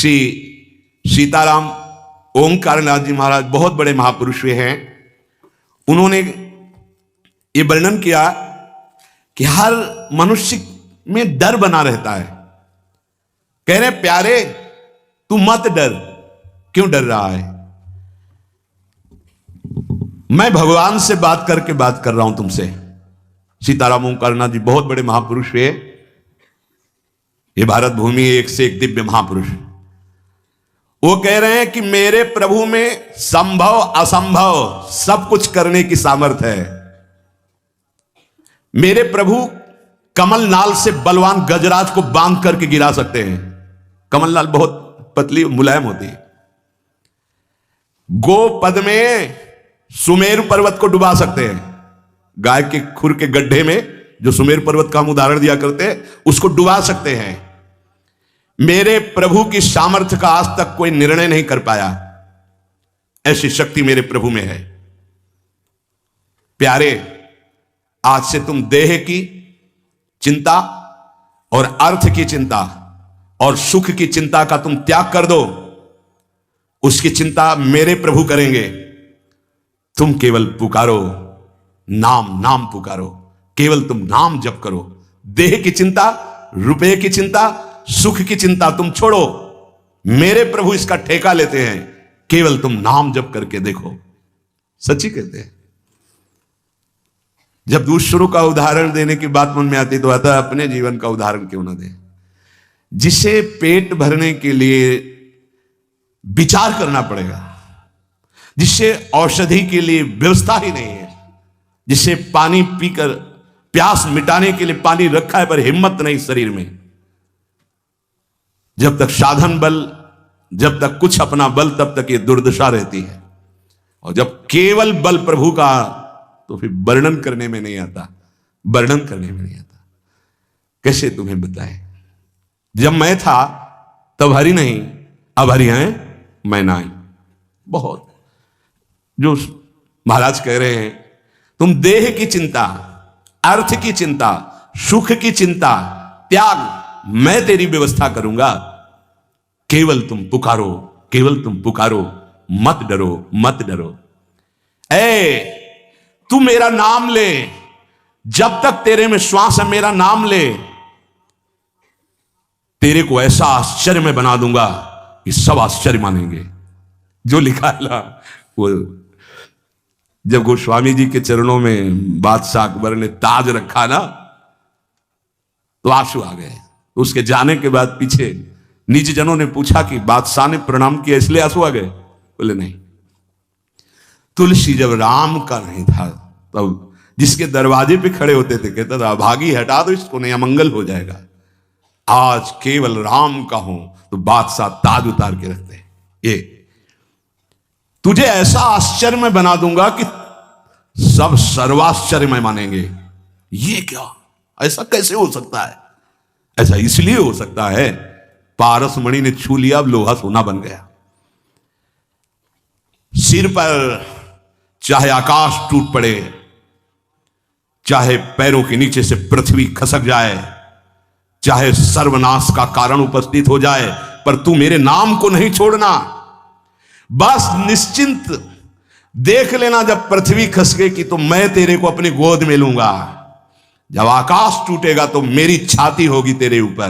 श्री सीताराम ओंकारनाथ जी महाराज बहुत बड़े महापुरुष हुए हैं। उन्होंने ये वर्णन किया कि हर मनुष्य में डर बना रहता है। कह रहे प्यारे तू मत डर, क्यों डर रहा है? मैं भगवान से बात कर रहा हूं तुमसे। सीताराम ओंकारनाथ जी बहुत बड़े महापुरुष हुए। ये भारत भूमि एक से एक दिव्य महापुरुष। वो कह रहे हैं कि मेरे प्रभु में संभव असंभव सब कुछ करने की सामर्थ्य है। मेरे प्रभु कमल नाल से बलवान गजराज को बांध करके गिरा सकते हैं। कमल नाल बहुत पतली मुलायम होती है। गोपद में सुमेरु पर्वत को डुबा सकते हैं। गाय के खुर के गड्ढे में जो सुमेरु पर्वत का हम उदाहरण दिया करते हैं, उसको डुबा सकते हैं। मेरे प्रभु की सामर्थ्य का आज तक कोई निर्णय नहीं कर पाया। ऐसी शक्ति मेरे प्रभु में है। प्यारे, आज से तुम देह की चिंता और अर्थ की चिंता और सुख की चिंता का तुम त्याग कर दो। उसकी चिंता मेरे प्रभु करेंगे। तुम केवल पुकारो, नाम नाम पुकारो। केवल तुम नाम जप करो। देह की चिंता, रुपए की चिंता, सुख की चिंता तुम छोड़ो। मेरे प्रभु इसका ठेका लेते हैं। केवल तुम नाम जप करके देखो। सच्ची कहते हैं। जब दूसरों का उदाहरण देने की बात मन में आती तो आता है अपने जीवन का उदाहरण क्यों ना दे। जिसे पेट भरने के लिए विचार करना पड़ेगा, जिससे औषधि के लिए व्यवस्था ही नहीं है, जिसे पानी पीकर प्यास मिटाने के लिए पानी रखा है पर हिम्मत नहीं शरीर में, जब तक साधन बल, जब तक कुछ अपना बल, तब तक ये दुर्दशा रहती है। और जब केवल बल प्रभु का, तो फिर वर्णन करने में नहीं आता। वर्णन करने में नहीं आता। कैसे तुम्हें बताएं? जब मैं था तब हरि नहीं, अब हरि हैं मैं नहीं। बहुत जो महाराज कह रहे हैं, तुम देह की चिंता, अर्थ की चिंता, सुख की चिंता त्याग, मैं तेरी व्यवस्था करूंगा। केवल तुम पुकारो, केवल तुम पुकारो। मत डरो, मत डरो। तू मेरा नाम ले। जब तक तेरे में श्वास है मेरा नाम ले। तेरे को ऐसा आश्चर्य में बना दूंगा कि सब आश्चर्य मानेंगे। जो लिखा है ना, वो जब गोस्वामी जी के चरणों में बादशाह अकबर ने ताज रखा ना, तो आंसू आ गए। उसके जाने के बाद पीछे निज जनों ने पूछा कि बादशाह ने प्रणाम किया इसलिए आंसू आ गए? बोले नहीं। तुलसी जब राम का नहीं था तब जिसके दरवाजे पे खड़े होते थे कहता था भागी हटा दो इसको, नहीं अमंगल हो जाएगा। आज केवल राम का हूं तो बादशाह ताज उतार के रखते हैं। ये तुझे ऐसा आश्चर्य में बना दूंगा कि सब सर्वाश्चर्य में मानेंगे। ये क्या, ऐसा कैसे हो सकता है? ऐसा इसलिए हो सकता है पारस मणि ने छू लिया, अब लोहा सोना बन गया। सिर पर चाहे आकाश टूट पड़े, चाहे पैरों के नीचे से पृथ्वी खसक जाए, चाहे सर्वनाश का कारण उपस्थित हो जाए, पर तू मेरे नाम को नहीं छोड़ना। बस निश्चिंत देख लेना, जब पृथ्वी खसकेगी तो मैं तेरे को अपनी गोद में लूंगा। जब आकाश टूटेगा तो मेरी छाती होगी तेरे ऊपर।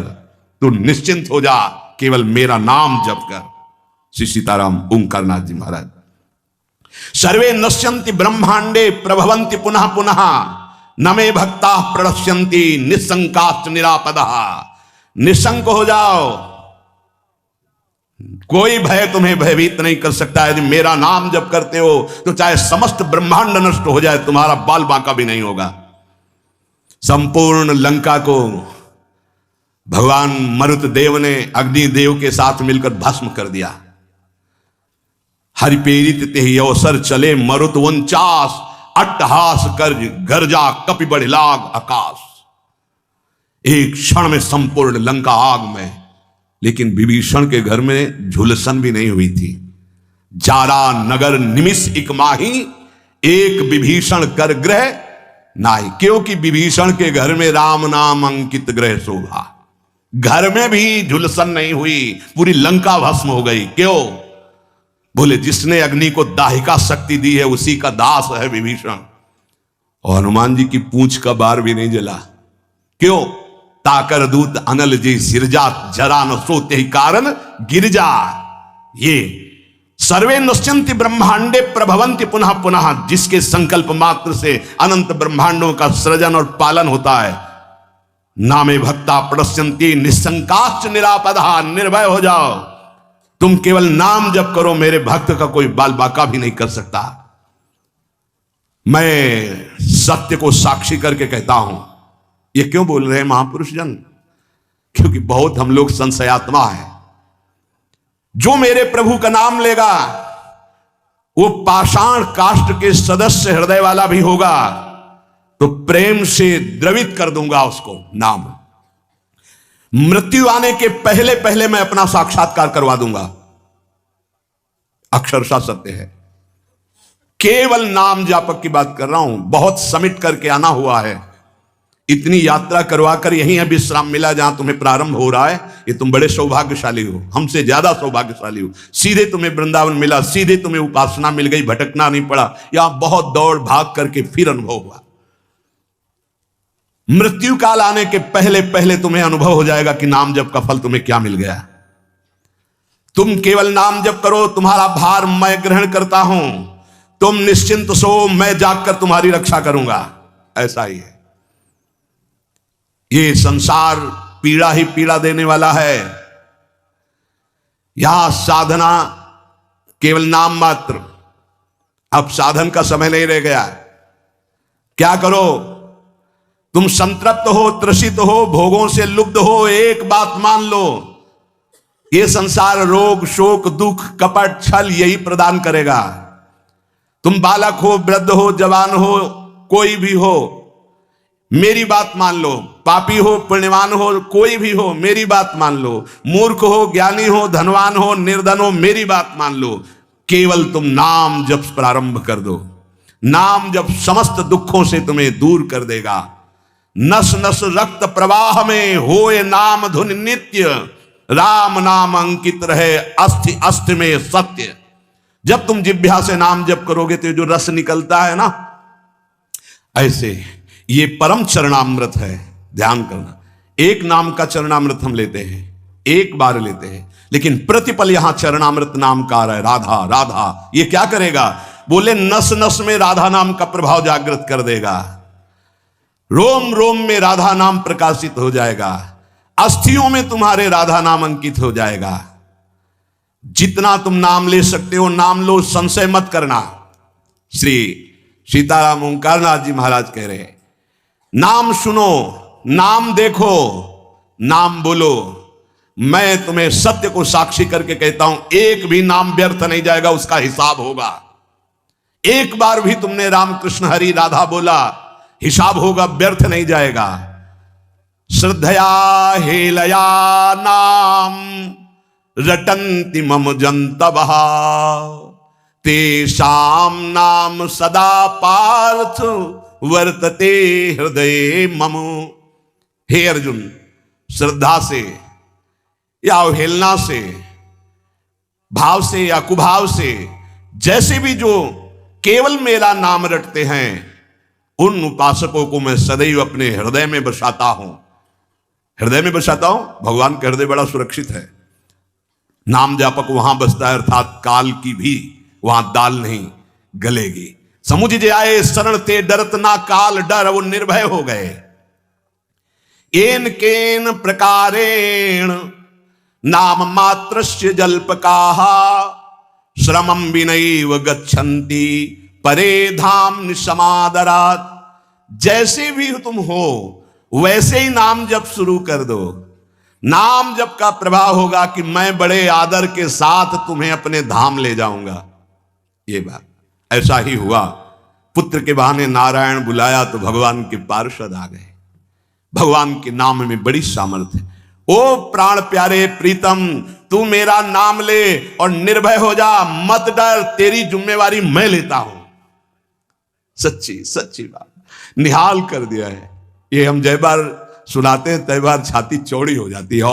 तू निश्चिंत हो जा, केवल मेरा नाम जप कर। श्री सीताराम ओंकारनाथ जी महाराज। सर्वे नश्यन्ति ब्रह्मांडे प्रभवन्ति पुनः पुनः, न मे भक्ता प्रणश्यन्ति निशंकाश्च निरापदः। निशंक हो जाओ, कोई भय तुम्हें भयभीत नहीं कर सकता। यदि मेरा नाम जप करते हो तो चाहे समस्त ब्रह्मांड नष्ट हो जाए, तुम्हारा बाल बांका भी नहीं होगा। संपूर्ण लंका को भगवान मरुत देव ने अग्नि देव के साथ मिलकर भस्म कर दिया। हरिपेरित तेहि अवसर चले मरुत 49, अट्टहास गर्जा कपि बढ़ लाग आकाश। एक क्षण में संपूर्ण लंका आग में। लेकिन विभीषण के घर में झुलसन भी नहीं हुई थी। जारा नगर निमिष इक माही, एक विभीषण कर ग्रह नाही। क्योंकि विभीषण के घर में राम नाम अंकित ग्रह शोभा। घर में भी झुलसन नहीं हुई, पूरी लंका भस्म हो गई। क्यों? बोले जिसने अग्नि को दाहिका शक्ति दी है उसी का दास है विभीषण। और हनुमान जी की पूंछ का बार भी नहीं जला। क्यों? ताकर दूत अनल जी सिरजा, जरा न सोते ही कारण गिरजा। ये सर्वे नश्यन्ति ब्रह्मांडे प्रभवन्ति पुनः पुनः, जिसके संकल्प मात्र से अनंत ब्रह्मांडों का सृजन और पालन होता है। नामे भक्ता प्रणश्यन्ति निशंकाश्च निरापदा। निर्भय हो जाओ, तुम केवल नाम जप करो, मेरे भक्त का कोई बाल बाका भी नहीं कर सकता। मैं सत्य को साक्षी करके कहता हूं। ये क्यों बोल रहे हैं महापुरुष जन? क्योंकि बहुत हम लोग संशयात्मा है। जो मेरे प्रभु का नाम लेगा वो पाषाण काष्ठ के सदस्य हृदय वाला भी होगा, तो प्रेम से द्रवित कर दूंगा उसको नाम। मृत्यु आने के पहले पहले मैं अपना साक्षात्कार करवा दूंगा। अक्षरशः सत्य है। केवल नाम जापक की बात कर रहा हूं। बहुत समिट करके आना हुआ है। इतनी यात्रा करवा कर यहीं है विश्राम मिला जहां तुम्हें प्रारंभ हो रहा है। ये तुम बड़े सौभाग्यशाली हो, हमसे ज्यादा सौभाग्यशाली हो। सीधे तुम्हें वृंदावन मिला, सीधे तुम्हें उपासना मिल गई, भटकना नहीं पड़ा। यहां बहुत दौड़ भाग करके फिर अनुभव हुआ। मृत्यु काल आने के पहले पहले तुम्हें अनुभव हो जाएगा कि नाम जप का फल तुम्हें क्या मिल गया। तुम केवल नाम जप करो, तुम्हारा भार मैं ग्रहण करता हूं। तुम निश्चिंत सो, मैं जागकर तुम्हारी रक्षा करूंगा। ऐसा ही है। ये संसार पीड़ा ही पीड़ा देने वाला है। यहां साधना केवल नाम मात्र। अब साधन का समय नहीं रह गया। क्या करो? तुम संतृप्त हो, त्रसित हो, भोगों से लुब्ध हो, एक बात मान लो, ये संसार रोग, शोक, दुख, कपट, छल यही प्रदान करेगा। तुम बालक हो, वृद्ध हो, जवान हो, कोई भी हो, मेरी बात मान लो। पापी हो, पुण्यवान हो, कोई भी हो, मेरी बात मान लो। मूर्ख हो, ज्ञानी हो, धनवान हो, निर्धन हो, मेरी बात मान लो। केवल तुम नाम जप प्रारंभ कर दो। नाम जप समस्त दुखों से तुम्हें दूर कर देगा। नस नस रक्त प्रवाह में होए नाम धुन नित्य, राम नाम अंकित रहे अस्थि अस्थि में सत्य। जब तुम जिह्वा से नाम जप करोगे तो जो रस निकलता है ना, ऐसे ये परम चरणामृत है। ध्यान करना, एक नाम का चरणामृत हम लेते हैं, एक बार लेते हैं, लेकिन प्रतिपल यहां चरणामृत नाम का रहा है। राधा राधा, ये क्या करेगा? बोले नस नस में राधा नाम का प्रभाव जागृत कर देगा। रोम रोम में राधा नाम प्रकाशित हो जाएगा। अस्थियों में तुम्हारे राधा नाम अंकित हो जाएगा। जितना तुम नाम ले सकते हो नाम लो, संशय मत करना। श्री सीताराम ओंकारनाथ जी महाराज कह रहे हैं, नाम सुनो, नाम देखो, नाम बोलो। मैं तुम्हें सत्य को साक्षी करके कहता हूं, एक भी नाम व्यर्थ नहीं जाएगा, उसका हिसाब होगा। एक बार भी तुमने राम कृष्ण हरि राधा बोला, हिसाब होगा, व्यर्थ नहीं जाएगा। श्रद्धया हेलया नाम रटन्ति मम जंतवः, तेषाम नाम सदा पार्थ वर्तते हृदय मम। हे अर्जुन, श्रद्धा से या अवहेलना से, भाव से या कुभाव से, जैसे भी जो केवल मेरा नाम रटते हैं, उन उपासकों को मैं सदैव अपने हृदय में बसाता हूं। हृदय में बसाता हूं। भगवान का हृदय बड़ा सुरक्षित है। नाम जापक वहां बसता है, अर्थात काल की भी वहां दाल नहीं गलेगी। समुझ जाए शरण ते डरत ना काल डर, वो निर्भय हो गए। एन केन प्रकारेण नाम मात्रस्य जल्पकाः, श्रमं विनैव गच्छन्ति परे धाम निसमादरात्। जैसे भी तुम हो वैसे ही नाम जप शुरू कर दो। नाम जप का प्रभाव होगा कि मैं बड़े आदर के साथ तुम्हें अपने धाम ले जाऊंगा। ये बात ऐसा ही हुआ। पुत्र के बहाने नारायण बुलाया तो भगवान के पार्षद आ गए। भगवान के नाम में बड़ी सामर्थ्य है। ओ प्राण प्यारे प्रीतम, तू मेरा नाम ले और निर्भय हो जा, मत डर, तेरी जिम्मेवारी मैं लेता हूं। सच्ची सच्ची बात निहाल कर दिया है। ये हम जय बार सुनाते हैं तय बार छाती चौड़ी हो जाती है,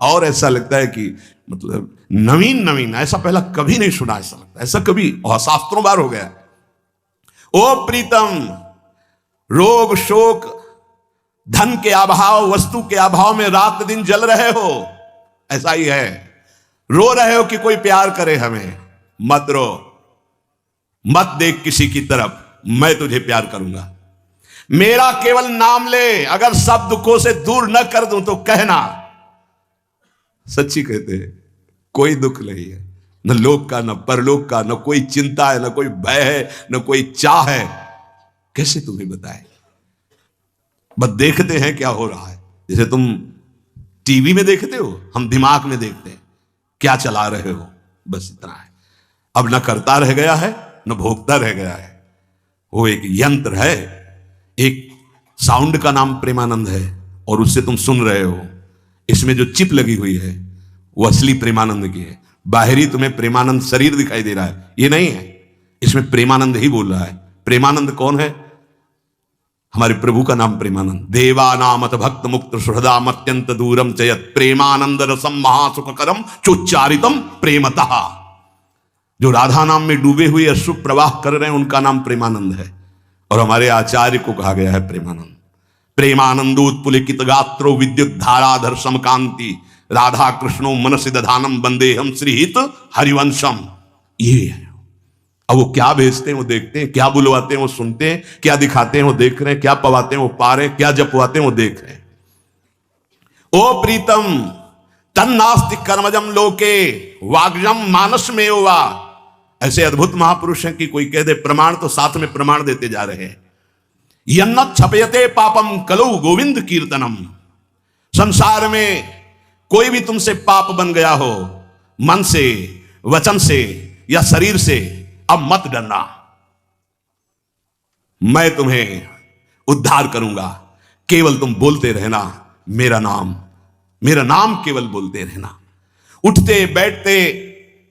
और ऐसा लगता है कि मतलब नवीन नवीन, ऐसा पहला कभी नहीं सुना, ऐसा लगता है, ऐसा कभी और शास्त्रों बार हो गया। ओ प्रीतम, रोग शोक धन के अभाव वस्तु के अभाव में रात दिन जल रहे हो, ऐसा ही है। रो रहे हो कि कोई प्यार करे हमें, मत रो, मत देख किसी की तरफ, मैं तुझे प्यार करूंगा। मेरा केवल नाम ले, अगर सब दुखों से दूर न कर दूं तो कहना। सच्ची कहते हैं, कोई दुख नहीं है, न लोक का न परलोक का, न कोई चिंता है, न कोई भय है, न कोई चाह है। कैसे तुम्हें बताए, बस देखते हैं क्या हो रहा है। जैसे तुम टीवी में देखते हो, हम दिमाग में देखते हैं क्या चला रहे हो, बस इतना है। अब न करता रह गया है न भोगता रह गया है, वो एक यंत्र है। एक साउंड का नाम प्रेमानंद है और उससे तुम सुन रहे हो, इसमें जो चिप लगी हुई है वो असली प्रेमानंद की है। बाहरी तुम्हें प्रेमानंद शरीर दिखाई दे रहा है, ये नहीं है, इसमें प्रेमानंद ही बोल रहा है। प्रेमानंद कौन है? हमारे प्रभु का नाम प्रेमानंद। देवा नामत भक्त मुक्त सुहृदाम अत्यंत दूरम चयत प्रेमानंद रसम महासुखकरम चोच्चारितम प्रेमतः। जो राधा नाम में डूबे हुए अश्रु प्रवाह कर रहे हैं उनका नाम प्रेमानंद है, और हमारे आचार्य को कहा गया है प्रेमानंद। प्रेमानंदोत्पुलिकित गात्रो विद्युत धाराधर समकांति राधा कृष्णो मनसि दधानम वंदे हम श्रीहित हरिवंशम। ये है। अब वो क्या भेजते हैं वो देखते हैं, क्या बुलवाते हैं वो सुनते हैं, क्या दिखाते हैं वो देख रहे हैं, क्या पवाते हैं वो पा रहे हैं, क्या जपवाते हैं वो देख रहे हैं। ओ प्रीतम, तन्नास्ति कर्मजम लोके वाग्जम मानस में वा। ऐसे अद्भुत महापुरुष हैं कि कोई कह दे प्रमाण तो साथ में प्रमाण देते जा रहे हैं। यन्न छपयते पापम कलौ गोविंद कीर्तनम। संसार में कोई भी तुमसे पाप बन गया हो, मन से, वचन से या शरीर से, अब मत डरना, मैं तुम्हें उद्धार करूंगा। केवल तुम बोलते रहना मेरा नाम, मेरा नाम केवल बोलते रहना। उठते बैठते,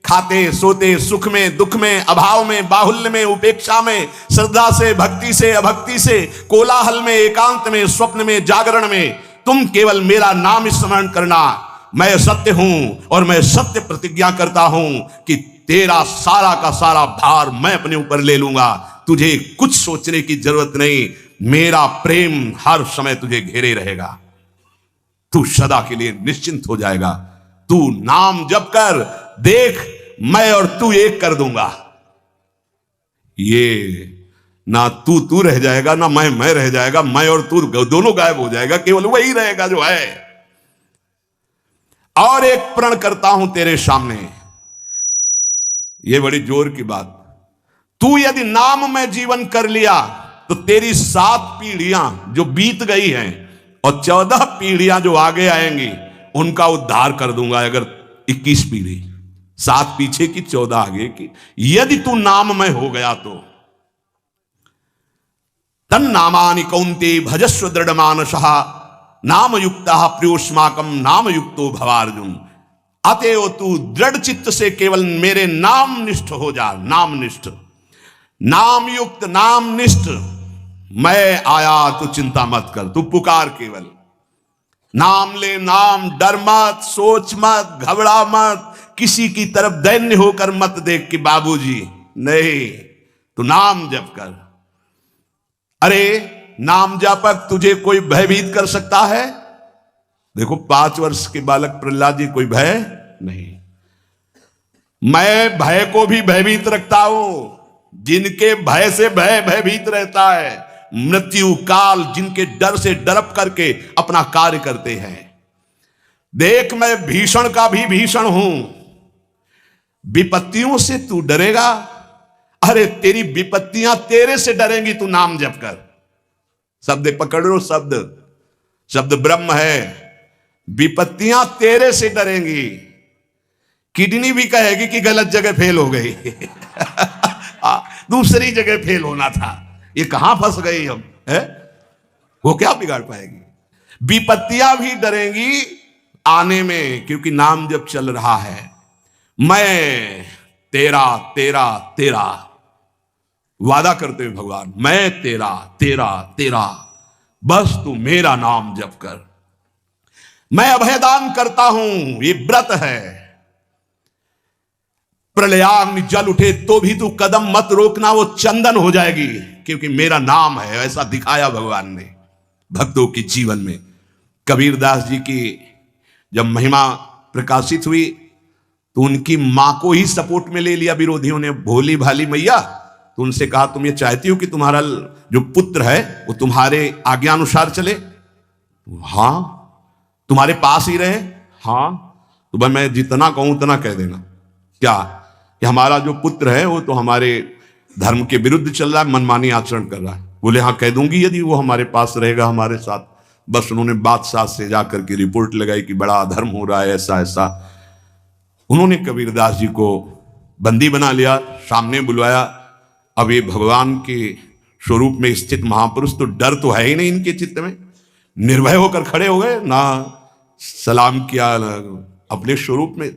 खाते सोते, सुख में दुख में, अभाव में बाहुल्य में, उपेक्षा में, श्रद्धा से भक्ति से अभक्ति से, कोलाहल में एकांत में, स्वप्न में जागरण में, तुम केवल मेरा नाम स्मरण करना। मैं सत्य हूं और मैं सत्य प्रतिज्ञा करता हूं कि तेरा सारा का सारा भार मैं अपने ऊपर ले लूंगा। तुझे कुछ सोचने की जरूरत नहीं, मेरा प्रेम हर समय तुझे घेरे रहेगा। तू सदा के लिए निश्चिंत हो जाएगा। तू नाम जप कर देख, मैं और तू एक कर दूंगा। ये ना तू रह जाएगा ना मैं रह जाएगा, मैं और तू दोनों गायब हो जाएगा, केवल वही रहेगा जो है। और एक प्रण करता हूं तेरे सामने, यह बड़ी जोर की बात। तू यदि नाम में जीवन कर लिया तो तेरी 7 पीढ़ियां जो बीत गई हैं और 14 पीढ़ियां जो आगे आएंगी उनका उद्धार कर दूंगा। अगर 21 पीढ़ी, 7 पीछे की 14 आगे की, यदि तू नाम में हो गया तो। तन नामानि कौन्ते भजस्व दृढ़ मानसः नाम युक्तः प्रियोष्माकम नाम युक्तो भवार्जुन। अतएव तू दृढ़ चित्त से केवल मेरे नाम निष्ठ हो जा। नाम निष्ठ, नाम युक्त, नाम निष्ठ। मैं आया, तू चिंता मत कर, तू पुकार केवल। नाम ले नाम, डर मत, सोच मत, घबरा मत, किसी की तरफ दैन्य होकर मत देख कि बाबूजी, नहीं, तू नाम जप कर। अरे नाम जापक तुझे कोई भयभीत कर सकता है? देखो 5 वर्ष के बालक प्रहलाद जी, कोई भय नहीं। मैं भय को भी भयभीत रखता हूं। जिनके भय से भय भयभीत रहता है, मृत्यु काल जिनके डर से डरप करके अपना कार्य करते हैं। देख, मैं भीषण का भी भीषण हूं। विपत्तियों से तू डरेगा? अरे तेरी विपत्तियां तेरे से डरेंगी, तू नाम जप कर। शब्द पकड़ लो, शब्द, शब्द ब्रह्म है। विपत्तियां तेरे से डरेंगी। किडनी भी कहेगी कि गलत जगह फेल हो गई दूसरी जगह फेल होना था, ये कहां फंस गई हम, है? वो क्या बिगाड़ पाएगी? विपत्तियां भी डरेंगी आने में, क्योंकि नाम जब चल रहा है। मैं तेरा तेरा तेरा वादा करते हुए भगवान, मैं तेरा तेरा तेरा बस तू मेरा नाम जप कर। मैं अभयदान करता हूं, ये व्रत है। प्रलयाग्नि जल उठे तो भी तू कदम मत रोकना, वो चंदन हो जाएगी, क्योंकि मेरा नाम है। ऐसा दिखाया भगवान ने भक्तों के जीवन में। कबीरदास जी की जब महिमा प्रकाशित हुई तो उनकी मां को ही सपोर्ट में ले लिया विरोधियों ने। भोली भाली मैया, तो उनसे कहा तुम ये चाहती हो कि तुम्हारा जो पुत्र है वो तुम्हारे आज्ञानुसार चले? हाँ। तुम्हारे पास ही रहे? हाँ। तो भाई मैं जितना कहूं उतना कह देना। क्या कि हमारा जो पुत्र है वो तो हमारे धर्म के विरुद्ध चल रहा है, मनमानी आचरण कर रहा है। बोले हाँ कह दूंगी, यदि वो हमारे पास रहेगा हमारे साथ। बस उन्होंने बादशाह से जाकर के रिपोर्ट लगाई कि बड़ा अधर्म हो रहा है, ऐसा ऐसा। उन्होंने कबीरदास जी को बंदी बना लिया, सामने बुलवाया। अब ये भगवान के स्वरूप में स्थित महापुरुष, तो डर तो है ही नहीं इनके चित्त में। निर्भय होकर खड़े हो गए, ना सलाम किया ना अपने स्वरूप में।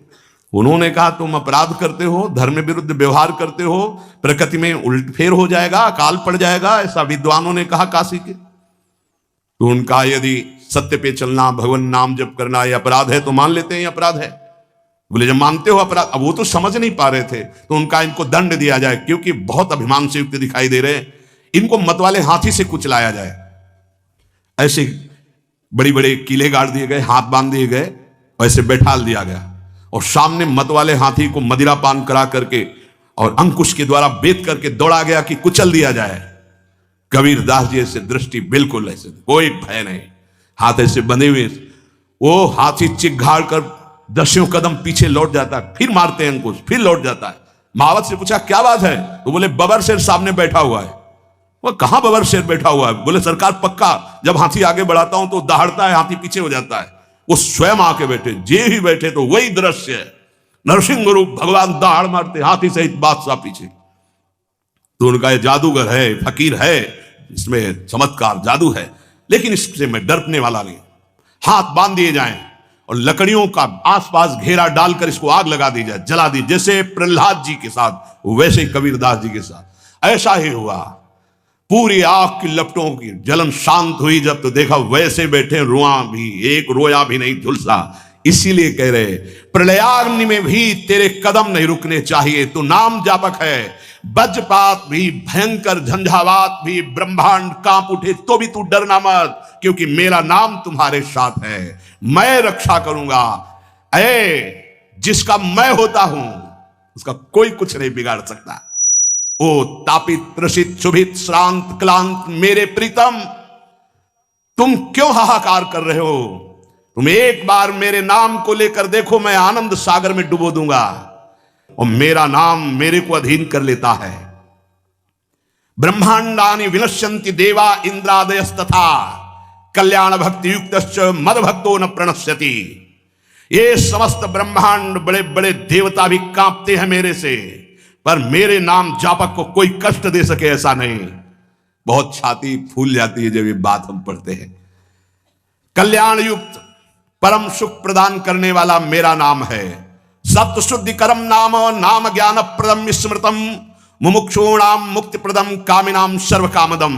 उन्होंने कहा तुम अपराध करते हो, धर्म विरुद्ध व्यवहार करते हो, प्रकृति में उलटफेर हो जाएगा, अकाल पड़ जाएगा, ऐसा विद्वानों ने कहा काशी के। तो उनका यदि सत्य पे चलना, भगवान नाम जप करना ये अपराध है तो मान लेते हैं ये अपराध है। बोले जब मानते हो अपराध, अब वो तो समझ नहीं पा रहे थे, तो उनका इनको दंड दिया जाए, क्योंकि बहुत अभिमान से युक्त दिखाई दे रहे हैं, इनको मतवाले हाथी से कुचलाया जाए। ऐसे बड़ी बड़े किले गाड़ दिए गए, हाथ बांध दिए गए, ऐसे बैठाल दिया गया, और सामने मतवाले हाथी को मदिरा पान करा करके और अंकुश के द्वारा बेत करके दौड़ा गया कि कुचल दिया जाए। कबीरदास जी ऐसे दृष्टि बिल्कुल ऐसे, कोई भय नहीं, हाथ ऐसे बंधे हुए, वो हाथी चिघाड़ कर 10 कदम पीछे लौट जाता है, फिर मारते हैं अंकुश, फिर लौट जाता है। महावत से पूछा क्या बात है? तो बोले बबर शेर सामने बैठा हुआ है। वो कहां बबर शेर बैठा हुआ है? बोले सरकार पक्का जब हाथी आगे बढ़ाता हूं तो दहाड़ता है, हाथी पीछे हो जाता है। वो स्वयं आके बैठे, जे ही बैठे तो वही दृश्य है, नरसिंह रूप, भगवान दहाड़ मारते, हाथी सहित बादशाह पीछे। तो उनका ये जादूगर है, फकीर है, इसमें चमत्कार जादू है, लेकिन इससे मैं डरने वाला नहीं। हाथ बांध दिए जाएं और लकड़ियों का आसपास घेरा डालकर इसको आग लगा दी जाए, जला दी, जैसे प्रहलाद जी के साथ वैसे ही कबीरदास जी के साथ ऐसा ही हुआ। पूरी आग की लपटों की जलन शांत हुई जब, तो देखा वैसे बैठे, रुआ भी एक रोया भी नहीं झुलसा। इसीलिए कह रहे प्रलयाग्नि में भी तेरे कदम नहीं रुकने चाहिए, तू नाम जापक है। वज्रपात भी, भयंकर झंझावात भी, ब्रह्मांड कांप उठे तो भी तू डरना मत, क्योंकि मेरा नाम तुम्हारे साथ है, मैं रक्षा करूंगा। जिसका मैं होता हूं उसका कोई कुछ नहीं बिगाड़ सकता। ओ तापित त्रसित शुभित श्रांत क्लांत मेरे प्रीतम, तुम क्यों हाहाकार कर रहे हो? तुम एक बार मेरे नाम को लेकर देखो, मैं आनंद सागर में डुबो दूंगा। और मेरा नाम मेरे को अधीन कर लेता है। ब्रह्मांडानि विनश्यन्ति देवा इंद्रादयस्तथा कल्याण भक्ति युक्तश्च मद भक्तो न प्रणश्यति। ये समस्त ब्रह्मांड, बड़े बड़े देवता भी कांपते हैं मेरे से, पर मेरे नाम जापक को कोई कष्ट दे सके ऐसा नहीं। बहुत छाती फूल जाती है जब ये बात हम पढ़ते हैं। कल्याण युक्त परम सुख प्रदान करने वाला मेरा नाम है। सत्य शुद्धि करम नाम, नाम ज्ञान प्रदम स्मृतम, मुमुक्षूणाम मुक्ति प्रदम, कामिनाम सर्व कामदम।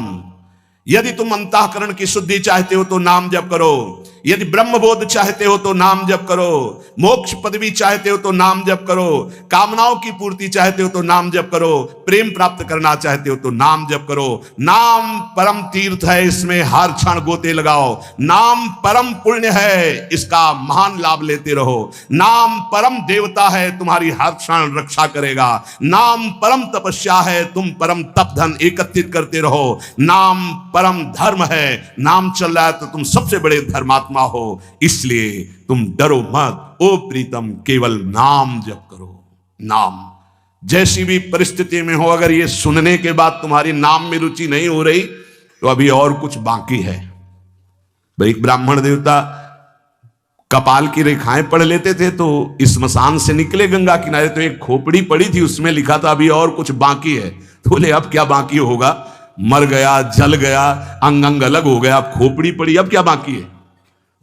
यदि तुम अंतःकरण की शुद्धि चाहते हो तो नाम जप करो, यदि ब्रह्मबोध चाहते हो तो नाम जप करो, मोक्ष पदवी चाहते हो तो नाम जप करो, कामनाओं की पूर्ति चाहते हो तो नाम जप करो, प्रेम प्राप्त करना चाहते हो तो नाम जप करो। नाम परम तीर्थ है, इसमें हर क्षण गोते लगाओ। नाम परम पुण्य है, इसका महान लाभ लेते रहो। नाम परम देवता है, तुम्हारी हर क्षण रक्षा करेगा। नाम परम तपस्या है, तुम परम तप धन एकत्रित करते रहो। नाम परम धर्म है, नाम चल रहा है तो तुम सबसे बड़े धर्मात्मा हो, इसलिए तुम डरो मत। ओ प्रीतम, केवल नाम जप करो। नाम जैसी भी परिस्थिति में हो, अगर ये सुनने के बाद तुम्हारी नाम में रुचि नहीं हो रही तो अभी और कुछ बाकी है। भाई ब्राह्मण देवता कपाल की रेखाएं पढ़ लेते थे, तो स्मशान से निकले गंगा किनारे तो एक खोपड़ी पड़ी थी, उसमें लिखा था अभी और कुछ बाकी है। तो बोले अब क्या बाकी होगा? मर गया, जल गया, अंग अंग अलग हो गया, खोपड़ी पड़ी, अब क्या बाकी है?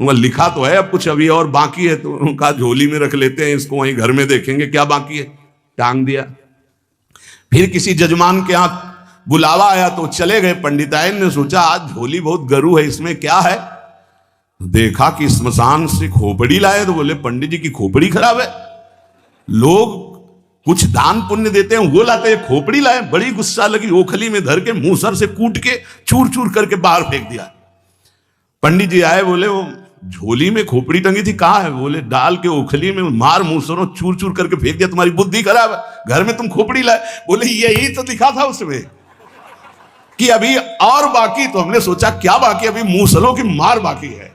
वह लिखा तो है अब कुछ अभी और बाकी है, तो उनका झोली में रख लेते हैं, इसको वहीं घर में देखेंगे क्या बाकी है, टांग दिया। फिर किसी जजमान के यहाँ बुलावा आया तो चले गए। पंडिताइन ने सोचा आज झोली बहुत गरू है, इसमें क्या है। देखा कि स्मशान से खोपड़ी लाए, तो बोले पंडित जी की खोपड़ी खराब है। लोग कुछ दान पुण्य देते हैं, वो लाते हैं खोपड़ी लाए। बड़ी गुस्सा लगी, ओखली में धर के मूसर से कूट के चूर चूर करके बाहर फेंक दिया। पंडित जी आए, बोले वो झोली में खोपड़ी टंगी थी कहाँ है। बोले डाल के ओखली में मार मूसरों चूर चूर करके फेंक दिया, तुम्हारी बुद्धि खराब है, घर में तुम खोपड़ी लाए। बोले यही तो दिखा था उसमें कि अभी और बाकी। तो हमने सोचा क्या बाकी, अभी मूसलों की मार बाकी है।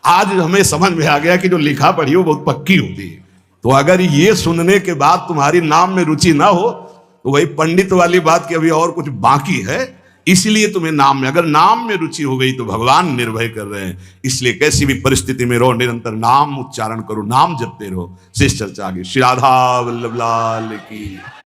आज हमें समझ में आ गया कि जो लिखा पढ़ी हो बहुत पक्की होती है। तो अगर ये सुनने के बाद तुम्हारी नाम में रुचि ना हो तो वही पंडित वाली बात कि अभी और कुछ बाकी है, इसलिए तुम्हें नाम में, अगर नाम में रुचि हो गई तो भगवान निर्भय कर रहे हैं। इसलिए कैसी भी परिस्थिति में रहो, निरंतर नाम उच्चारण करो, नाम जपते रहो। शेष चर्चा आगे। श्री राधा वल्लभ लाल की।